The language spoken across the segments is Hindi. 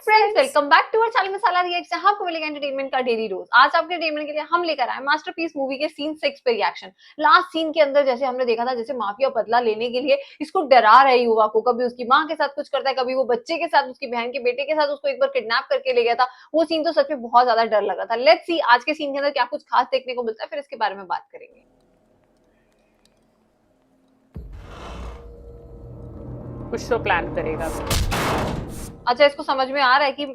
Friends, welcome back to our channel Masala React, जहां आपको मिलेगा एंटरटेनमेंट का डेली डोज। आज आपके एंटरटेनमेंट के लिए हम लेकर आए मास्टरपीस मूवी के सीन 6 पे रिएक्शन। लास्ट सीन के अंदर जैसे हमने देखा था, जैसे माफिया बदला लेने के लिए इसको डरा रहा है युवा को, कभी उसकी माँ के साथ कुछ करता है, कभी वो बच्चे के साथ, उसकी बहन के बेटे के साथ उसको एक बार किडनैप करके ले गया था। वो सीन तो सच में बहुत ज्यादा डर लग रहा था। लेट्स सी आज के सीन के अंदर क्या कुछ खास देखने को मिलता है, फिर इसके बारे में बात करेंगे। कुछ तो प्लान करेगा। अच्छा, इसको समझ में आ रहा है कि यही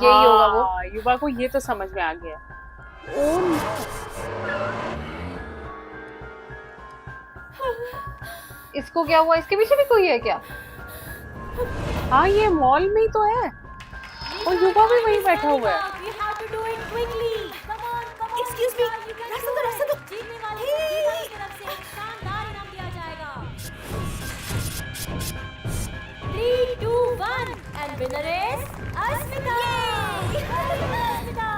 होगा वो। युवा को ये तो समझ में आ गया। इसको क्या हुआ? इसके पीछे भी कोई है क्या? हाँ, ये मॉल में ही तो है और युवा भी वहीं बैठा हुआ है। And winner is Asmita. Asmita.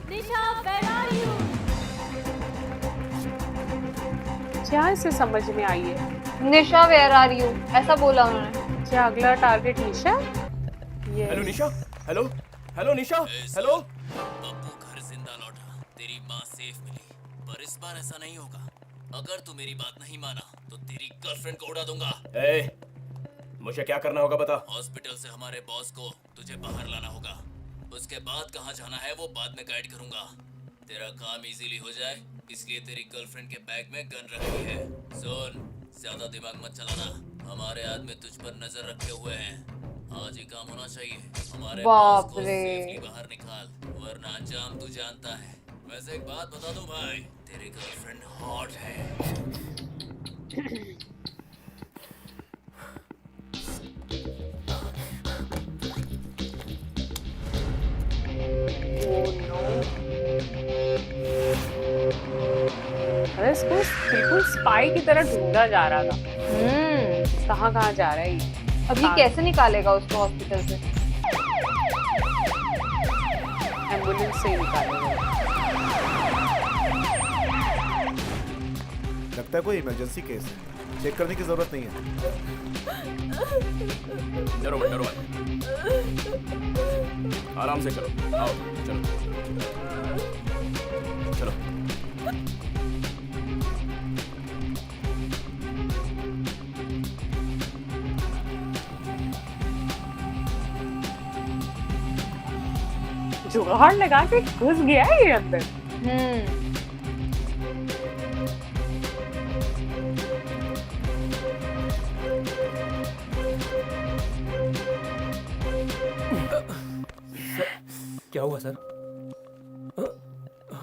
Nisha, where are you? क्या इसे समझ में आई है? निशा वेयर आर यू, ऐसा बोला उन्होंने। क्या अगला टारगेट निशा? हेलो निशा, हेलो हेलो निशा, हेलो। बब्बू घर जिंदा लौटा, तेरी माँ सेफ मिली, पर इस बार ऐसा नहीं होगा। अगर तू मेरी बात नहीं माना तो तेरी गर्लफ्रेंड को उड़ा दूंगा। मुझे क्या करना होगा बता। हॉस्पिटल से हमारे बॉस को तुझे बाहर लाना होगा। उसके बाद कहाँ जाना है वो बाद में गाइड करूंगा। तेरा काम इजीली हो जाए, इसलिए तेरी गर्लफ्रेंड के बैग में गन रखी है। सुन, ज्यादा दिमाग मत चलाना, हमारे आदमी तुझ पर नजर रखे हुए हैं। आज ही काम होना चाहिए। हमारे बॉस को सेफली बाहर निकाल, वरना अंजाम तू जानता है। वैसे एक बात बता दूं भाई, तेरी गर्लफ्रेंड हॉट है। अरे इसको बिल्कुल स्पाई की तरह ढूंढा जा रहा था। कहाँ जा रहा है ये? अब ये कैसे निकालेगा उसको हॉस्पिटल से? एम्बुलेंस से ही निकालेगा। लगता है कोई इमरजेंसी केस है, चेक करने की जरूरत नहीं है। डरो मत, आराम से करो। आओ, चलो चलो। जुगाड़ लगा के घुस गया है ये अंदर। क्या हुआ सर?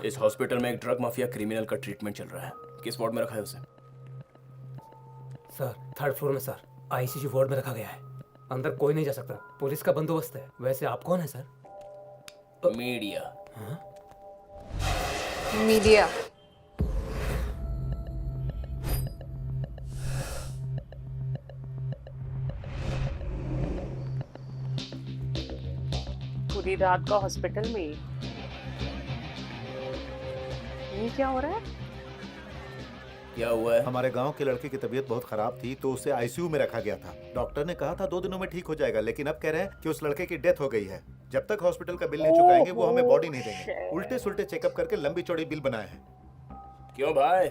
इस हॉस्पिटल में एक ड्रग माफिया क्रिमिनल का ट्रीटमेंट चल रहा है। किस वार्ड में रखा है उसे? सर, 3rd फ्लोर में सर, आईसीयू वार्ड में रखा गया है। अंदर कोई नहीं जा सकता, पुलिस का बंदोबस्त है। वैसे आप कौन है सर? मीडिया। मीडिया। पूरी रात का हॉस्पिटल में ये क्या हो रहा है? क्या हुआ है? हमारे गांव के लड़के की तबीयत बहुत खराब थी तो उसे आईसीयू में रखा गया था। डॉक्टर ने कहा था 2 दिनों में ठीक हो जाएगा, लेकिन अब कह रहे हैं कि उस लड़के की डेथ हो गई है। जब तक हॉस्पिटल का बिल नहीं चुकाएंगे वो हमें बॉडी नहीं देंगे। उल्टे सुल्टे चेकअप करके लंबी चौड़ी बिल बनाए हैं। क्यों भाई,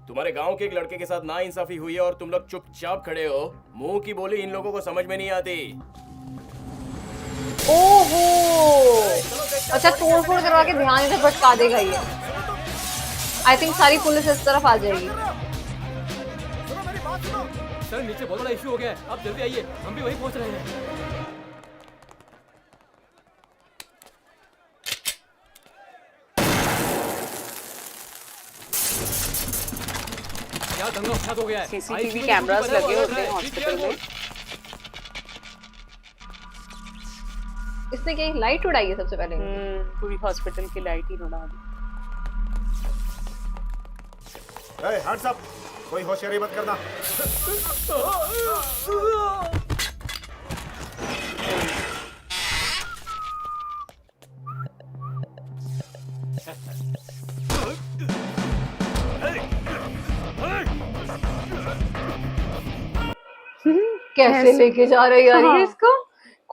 तुम्हारे गांव के एक लड़के के साथ नाइंसाफी हुई है और तुम लोग चुपचाप खड़े हो। मुंह की बोली इन लोगों को समझ में नहीं आती। ओहो, अच्छा, तोड़ फोड़ करवा के ध्यान इधर भटका देगा ये। आई थिंक सारी पुलिस इस तरफ आ जाएगी। सर, नीचे बहुत बड़ा इशू हो गया है, आप जल्दी आइए, हम भी वहीं पहुंच रहे हैं। क्या दंगा फसाद हो गया है? सीसीटीवी कैमरास लगे होते हैं हॉस्पिटल में। इसने क्या लाइट उड़ाई है सबसे पहले? पूरी हॉस्पिटल की लाइट ही उड़ा दी। हैंड्स अप, कोई होशियारी मत करना। कैसे लेके जा रही है यार हाँ। ये इसको?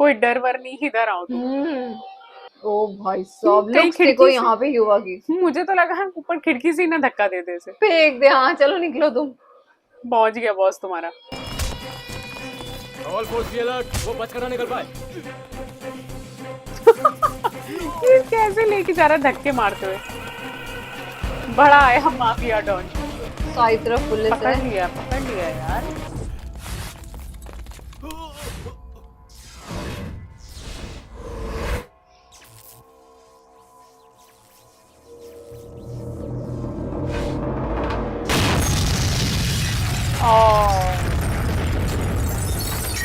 कोई डर वर नहीं, इधर आओ तुम। ओ भाई साहब, कहीं लुक्स खिड़की देखो से- यहाँ पे युवा की। मुझे तो लगा ऊपर खिड़की से ही ना धक्का दे दे से। फेंक दे, हाँ चलो निकलो तुम। पहुंच गया बॉस तुम्हारा। ऑल फोर्स बी अलर्ट, वो बचकर ना निकल पाए। ये कैसे लेके जा रहा है धक्के मारते हुए। बड़ा आया माफिया डॉन। सारी तरफ पुलिस पकड़ है। लिया यार।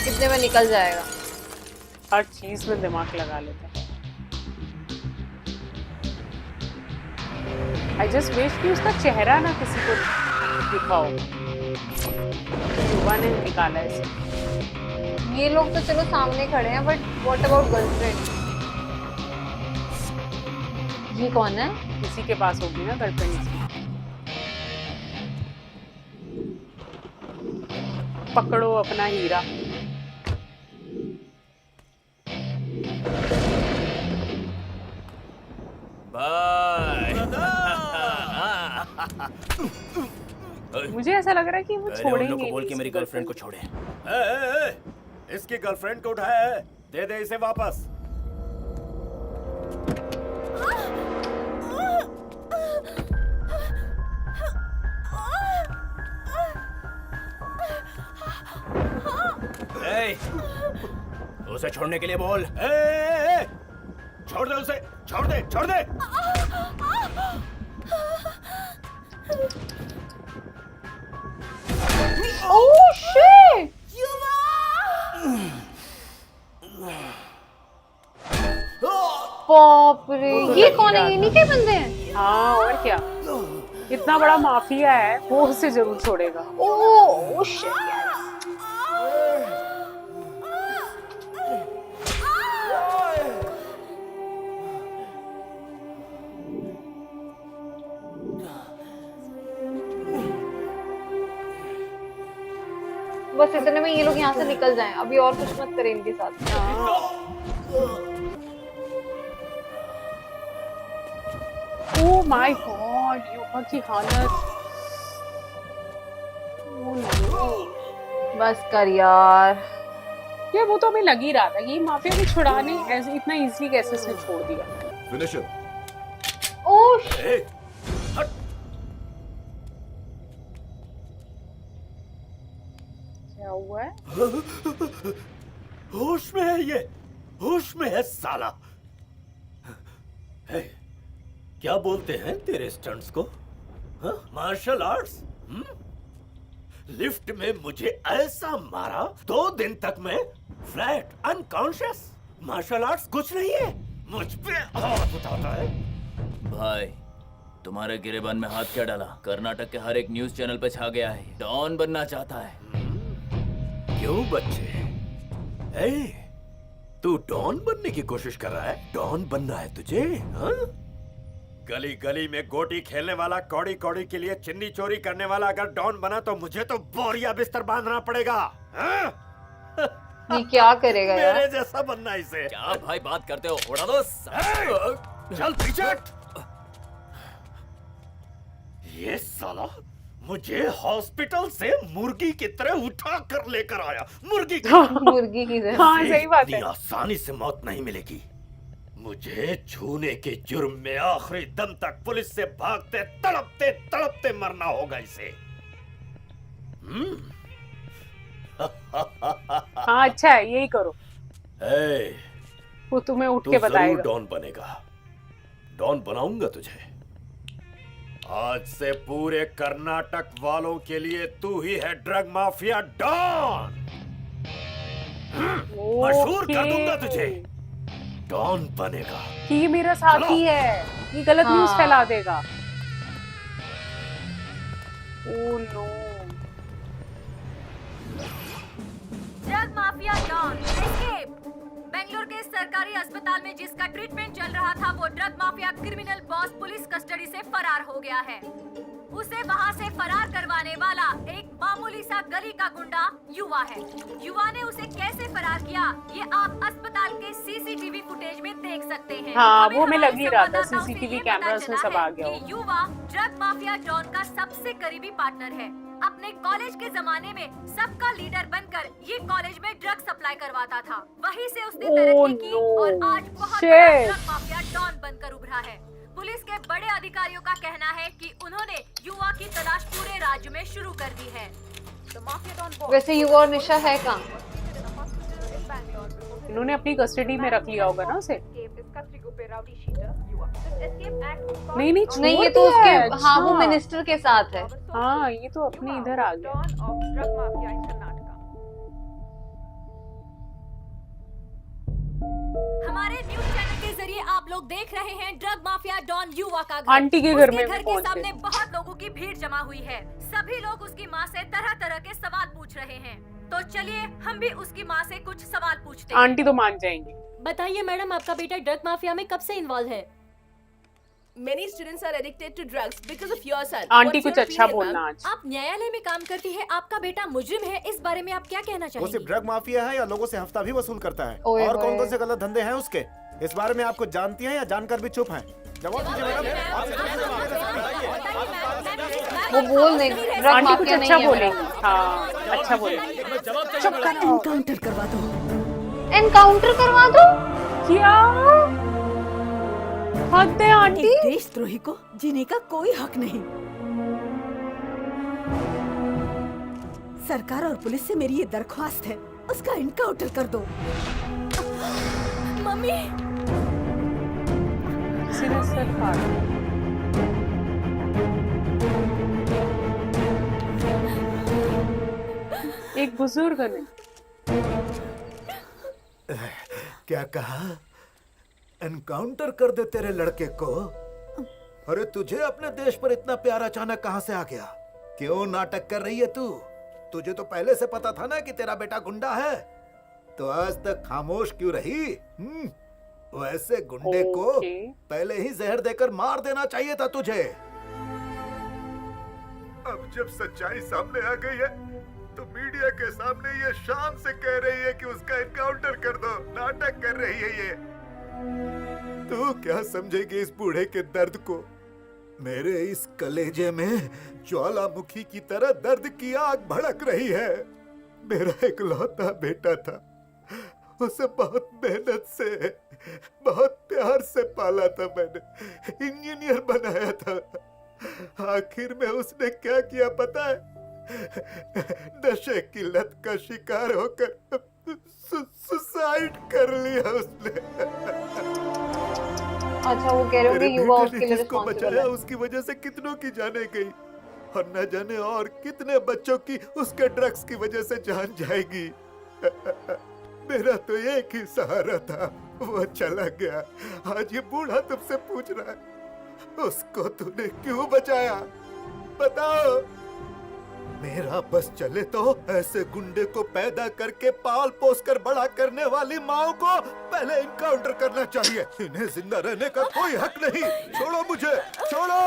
कितने में निकल जाएगा? हर चीज में दिमाग लगा लेता है। आई जस्ट विश कि उसका चेहरा ना किसी को दिखाओ। युवा ने निकाला है इसे। ये लोग तो चलो सामने खड़े हैं, बट व्हाट अबाउट गर्लफ्रेंड? ये कौन है? किसी के पास होगी ना गर्लफ्रेंड इसकी। पकड़ो अपना हीरा। बाय। मुझे ऐसा लग रहा है कि वो पहले उन छोड़ेंगे लोग को नहीं बोल के इसकी मेरी गर्लफ्रेंड को girlfriend। छोड़े। इसकी गर्लफ्रेंड को उठाया है, दे दे इसे वापस। ए, उसे छोड़ने के लिए बोल। ए, छोड़ दे उसे, छोड़ दे, छोड़ दे। Oh shit! बाप रे, ये कौन है? ये नहीं के बंदे हैं? हाँ और क्या, इतना बड़ा माफिया है, वो उसे जरूर छोड़ेगा। ओह शिट यार। बस इतने में ये लोग यहाँ से निकल जाएं, अभी और कुछ मत करें इनके साथ। ओह माय गॉड, युवा की हालत। ओह नहीं। बस कर यार। ये वो तो हमें लग ही रहा था कि ये माफिया को छुड़ाने ऐसे इतना इजीली कैसे इसने छोड़ दिया। फिनिशर। Oh shit! ए, हट। क्या हुआ है? होश में है ये, होश में है साला। हे, क्या बोलते हैं तेरे स्टंट्स को? Martial arts? लिफ्ट में मुझे ऐसा मारा, 2 दिन तक मैं फ्लैट अनकॉन्शियस। मार्शल आर्ट्स कुछ नहीं है, मुझ पे हाथ उठाता है। भाई तुम्हारे गिरेबान में हाथ क्या डाला? कर्नाटक के हर एक न्यूज चैनल पे छा गया है, डॉन बनना चाहता है। क्यों बच्चे? ए, तू डॉन बनने की कोशिश कर रहा है? डॉन बनना है तुझे? हाँ? गली गली में गोटी खेलने वाला, कौड़ी कौड़ी के लिए चिन्नी चोरी करने वाला अगर डॉन बना तो मुझे तो बोरिया बिस्तर बांधना पड़ेगा। हाँ? ये क्या करेगा यार? मेरे जैसा बनना इसे। क्या भाई बात करते हो? उड़ा दो। चल पीछे हट। ये साला मुझे हॉस्पिटल से मुर्गी की तरह उठा कर लेकर आया। मुर्गी की मुर्गी की तरह। हाँ सही बात है। इतनी आसानी से मौत नहीं मिलेगी। मुझे छूने के जुर्म में आखिरी दम तक पुलिस से भागते तड़पते तड़पते मरना होगा इसे। हाँ अच्छा है, यही करो। ए, वो तुम्हें उठ तू के जरूर बताएगा। डॉन बनेगा। डॉन बनाऊंगा तुझे। आज से पूरे कर्नाटक वालों के लिए तू ही है ड्रग माफिया डॉन। मशहूर कर दूंगा तुझे। डॉन बनेगा। कि ये मेरा साथी है, ये गलत न्यूज हाँ। फैला देगा। Oh no. Drug mafia don escape. Bengaluru के सरकारी अस्पताल में जिसका ट्रीटमेंट चल रहा था वो drug mafia criminal boss police custody से फरार हो गया है। उसे वहां से फरार करवाने वाला एक मामूली सा गली का गुंडा युवा है। युवा ने उसे कैसे फरार किया ये आप अस्पताल के सीसीटीवी फुटेज में देख सकते हैं। हाँ, वो हमें हमारे लग ही रहा था, संवाददाताओं से सीसीटीवी ये पता कैमरास में चला सब है आ गया कि युवा ड्रग माफिया डॉन का सबसे करीबी पार्टनर है। अपने कॉलेज के जमाने में सबका लीडर बनकर ये कॉलेज में ड्रग सप्लाई करवाता था। वहीं से उसने तरक्की की और आज बहुत बड़ा ड्रग माफिया डॉन बनकर उभरा है। पुलिस के बड़े अधिकारियों का कहना है कि उन्होंने युवा की तलाश पूरे राज्य में शुरू कर दी है। वैसे युवा और निशा है कहाँ? इन्होंने अपनी कस्टडी में रख लिया होगा ना उसे। नहीं नहीं, छोड़ नहीं, ये तो दिया उसके है, हाँ वो अच्छा। मिनिस्टर के साथ है। हाँ, ये तो अपने इधर आ गया। हमारे न्यूज चैनल के जरिए आप लोग देख रहे हैं ड्रग माफिया डॉन युवा का घर। आंटी के घर में उसके घर के पहुंचे। सामने बहुत लोगों की भीड़ जमा हुई है। सभी लोग उसकी माँ से तरह तरह के सवाल पूछ रहे हैं। तो चलिए हम भी उसकी माँ से कुछ सवाल पूछते हैं। आंटी तो मान जाएंगी। बताइए मैडम, आपका बेटा ड्रग माफिया में कब से इन्वॉल्व है? Many students are addicted to drugs because of your son. Aunty What's कुछ your अच्छा opinion, बोलना ma'am? आज। आप न्यायालय में काम करती है, आपका बेटा मुजरिम है, इस बारे में आप क्या कहना वो चाहेंगे? सिर्फ ड्रग माफिया है या लोगों से हफ्ता भी वसूल करता है? ओए और कौन होए। कौन से गलत धंधे हैं उसके? इस बारे में आप कुछ जानती हैं या जानकर भी चुप हैं? जवाब दीजिए मैडम। आप वो बोल देंगे ड्रग आंटी कुछ माफिया नहीं अच्छा है बोलेंगी। मेरा। हाँ, अच्छा बोलेंगी। एनकाउंटर करवा दो। एनकाउंटर करवा दो? क्या हद है आंटी। देशद्रोही को जीने का कोई हक नहीं। सरकार और पुलिस से मेरी ये दरख्वास्त है, उसका एनकाउंटर कर दो। मम्मी, किसी ने सर फाड़ा। एक बुजुर्ग ने। क्या कहा? एनकाउंटर कर दे तेरे लड़के को? अरे तुझे अपने देश पर इतना प्यार अचानक कहां से आ गया? क्यों नाटक कर रही है तू? तुझे तो पहले से पता था ना कि तेरा बेटा गुंडा है, तो आज तक खामोश क्यों रही? वैसे गुंडे को ओके। पहले ही जहर देकर मार देना चाहिए था तुझे। अब जब सच्चाई सामने आ गई है तो मीडिया के सामने ये शान से कह रही है कि उसका एनकाउंटर कर दो। नाटक कर रही है ये। तू क्या समझेगी इस बूढ़े के दर्द को? मेरे इस कलेजे में ज्वालामुखी की तरह दर्द की आग भड़क रही है। मेरा इकलौता बेटा था, उसे बहुत मेहनत से, बहुत प्यार से पाला था मैंने, इंजीनियर बनाया था। आखिर में उसने क्या किया पता है? नशे की लत का शिकार होकर सुसाइड कर लिया उसने। अच्छा, वो कह रहे होंगे मेरे युवा बेटे उसके ने लिए जिसको रिस्पॉन्सिबल बचाया है। उसकी वजह से कितनों की जाने गई, और न जाने और कितने बच्चों की उसके ड्रग्स की वजह से जान जाएगी। मेरा तो एक ही सहारा था, वो चला गया। आज ये बूढ़ा तुमसे पूछ रहा है उसको तूने क्यों बचाया? बताओ। मेरा बस चले तो ऐसे गुंडे को पैदा करके पाल पोस कर बड़ा करने वाली माओ को पहले इनकाउंटर करना चाहिए। इन्हें जिंदा रहने का कोई हक नहीं। छोड़ो मुझे, छोड़ो।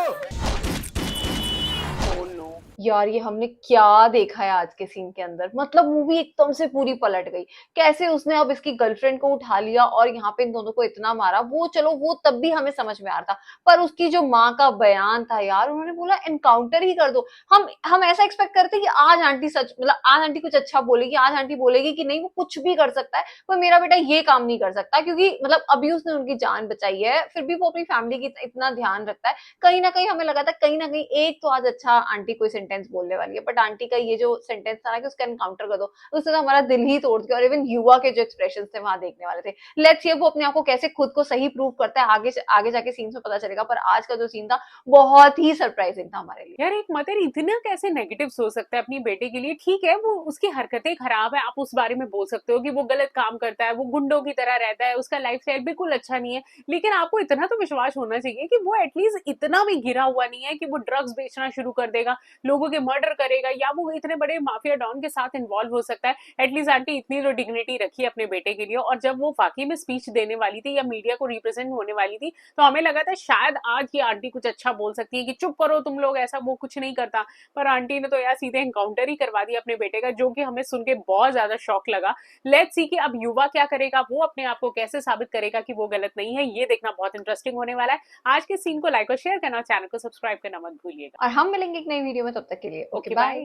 यार ये हमने क्या देखा है आज के सीन के अंदर, मतलब मूवी एकदम से पूरी पलट गई। कैसे उसने अब इसकी गर्लफ्रेंड को उठा लिया और यहाँ पे इन दोनों को इतना मारा। वो चलो वो तब भी हमें समझ में आ रहा था, पर उसकी जो माँ का बयान था यार, उन्होंने बोला एनकाउंटर ही कर दो। हम ऐसा एक्सपेक्ट करते कि आज आंटी सच, मतलब आज आंटी कुछ अच्छा बोलेगी, आज आंटी बोलेगी कि नहीं वो कुछ भी कर सकता है, पर मेरा बेटा ये काम नहीं कर सकता, क्योंकि मतलब अभी उसने उनकी जान बचाई है, फिर भी वो अपनी फैमिली की इतना ध्यान रखता है। कहीं ना कहीं हमें लगा था कहीं ना कहीं एक तो आज अच्छा आंटी कोई सेंटेंस बोलने वाली है, बट आंटी का ये जो सेंटेंस था ना कि उसका एनकाउंटर कर दो, उससे तो हमारा दिल ही तोड़ दिया। और इवन युवा के जो एक्सप्रेशंस थे वहां देखने वाले थे। लेट्स सी वो अपने आप को कैसे खुद को सही प्रूव करता है, आगे जाके सीन्स में पता चलेगा। पर आज का जो सीन था बहुत ही सरप्राइजिंग था हमारे लिए। यार एक मदर इतना कैसे नेगेटिव सोच सकता है अपनी बेटे के लिए? ठीक है वो उसकी हरकतें खराब है, आप उस बारे में बोल सकते हो कि वो गलत काम करता है, वो गुंडों की तरह रहता है, उसका लाइफस्टाइल बिल्कुल अच्छा नहीं है, लेकिन आपको इतना तो विश्वास होना चाहिए कि वो एटलीस्ट इतना भी गिरा हुआ नहीं है कि वो ड्रग्स बेचना शुरू कर देगा, लोगों लोगों के मर्डर करेगा या वो इतने बड़े माफिया डॉन के साथ इन्वॉल्व हो सकता है। एटलीस्ट आंटी इतनी तो डिग्निटी रखी अपने बेटे के लिए। और जब वो वाकई में स्पीच देने वाली थी या मीडिया को रिप्रेजेंट होने वाली थी तो हमें लगा था शायद आज की आंटी कुछ अच्छा बोल सकती है कि चुप करो तुम लोग, ऐसा वो कुछ नहीं करता। पर आंटी ने तो यार सीधे एनकाउंटर ही करवा दिया अपने बेटे का, जो कि हमें सुन के बहुत ज्यादा शॉक लगा। लेट्स सी कि अब युवा क्या करेगा, वो अपने आप को कैसे साबित करेगा कि वो गलत नहीं है। ये देखना बहुत इंटरेस्टिंग होने वाला है। आज के सीन को लाइक और शेयर करना, चैनल को सब्सक्राइब करना मत भूलिएगा। और हम मिलेंगे एक नई वीडियो में, तब तक के लिए ओके Okay, बाय। bye.